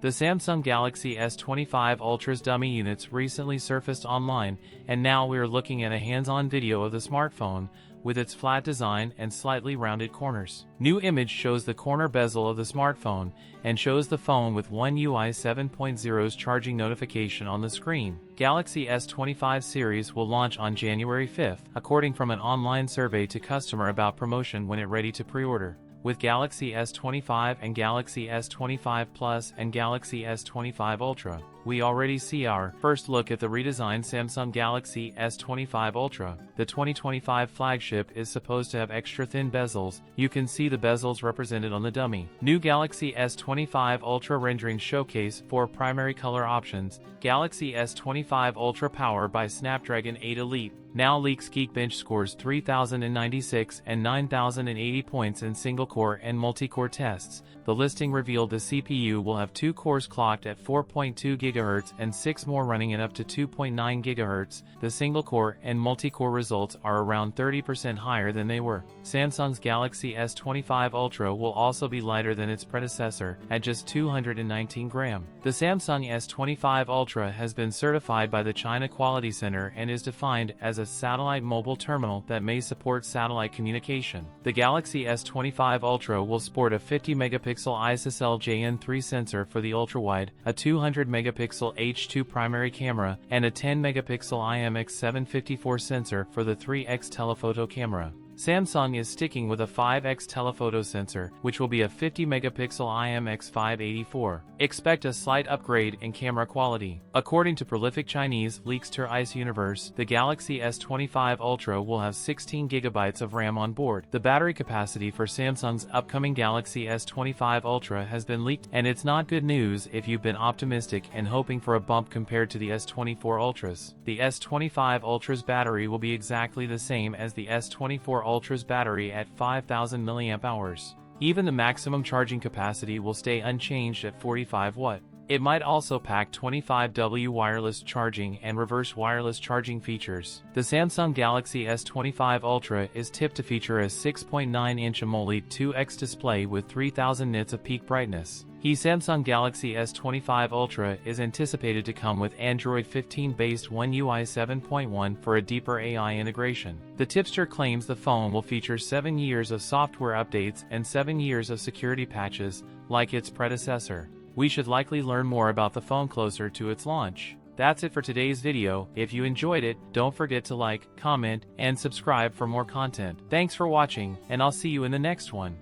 The Samsung Galaxy S25 Ultra's dummy units recently surfaced online, and now we are looking at a hands-on video of the smartphone, with its flat design and slightly rounded corners. New image shows the corner bezel of the smartphone, and shows the phone with One UI 7.0's charging notification on the screen. Galaxy S25 series will launch on January 5th, according from an online survey to customer about promotion when it ready to pre-order. With Galaxy S25 and Galaxy S25 Plus and Galaxy S25 Ultra, we already see our first look at the redesigned Samsung Galaxy S25 Ultra. The 2025 flagship is supposed to have extra thin bezels. You can see the bezels represented on the dummy. New Galaxy S25 Ultra renderings showcase 4 primary color options. Galaxy S25 Ultra powered by Snapdragon 8 Elite now leaks Geekbench scores 3,096 and 9,080 points in single-core and multi-core tests. The listing revealed the CPU will have 2 cores clocked at 4.2 GHz and 6 more running at up to 2.9 GHz. The single-core and multi-core results are around 30% higher than they were. Samsung's Galaxy S25 Ultra will also be lighter than its predecessor, at just 219 grams. The Samsung S25 Ultra has been certified by the China Quality Center and is defined as a satellite mobile terminal that may support satellite communication. The Galaxy S25 Ultra will sport a 50-megapixel ISOCELL JN3 sensor for the ultrawide, a 200-megapixel H2 primary camera, and a 10-megapixel IMX754 sensor for the 3x telephoto camera. Samsung is sticking with a 5x telephoto sensor, which will be a 50-megapixel IMX584. Expect a slight upgrade in camera quality. According to prolific Chinese leakster Ice Universe, the Galaxy S25 Ultra will have 16 GB of RAM on board. The battery capacity for Samsung's upcoming Galaxy S25 Ultra has been leaked, and it's not good news if you've been optimistic and hoping for a bump compared to the S24 Ultras. The S25 Ultra's battery will be exactly the same as the S24 Ultra's battery at 5,000 mAh. Even the maximum charging capacity will stay unchanged at 45 watt. It might also pack 25W wireless charging and reverse wireless charging features. The Samsung Galaxy S25 Ultra is tipped to feature a 6.9-inch AMOLED 2X display with 3000 nits of peak brightness. The Samsung Galaxy S25 Ultra is anticipated to come with Android 15-based One UI 7.1 for a deeper AI integration. The tipster claims the phone will feature 7 years of software updates and 7 years of security patches, like its predecessor. We should likely learn more about the phone closer to its launch. That's it for today's video. If you enjoyed it, don't forget to like, comment, and subscribe for more content. Thanks for watching, and I'll see you in the next one.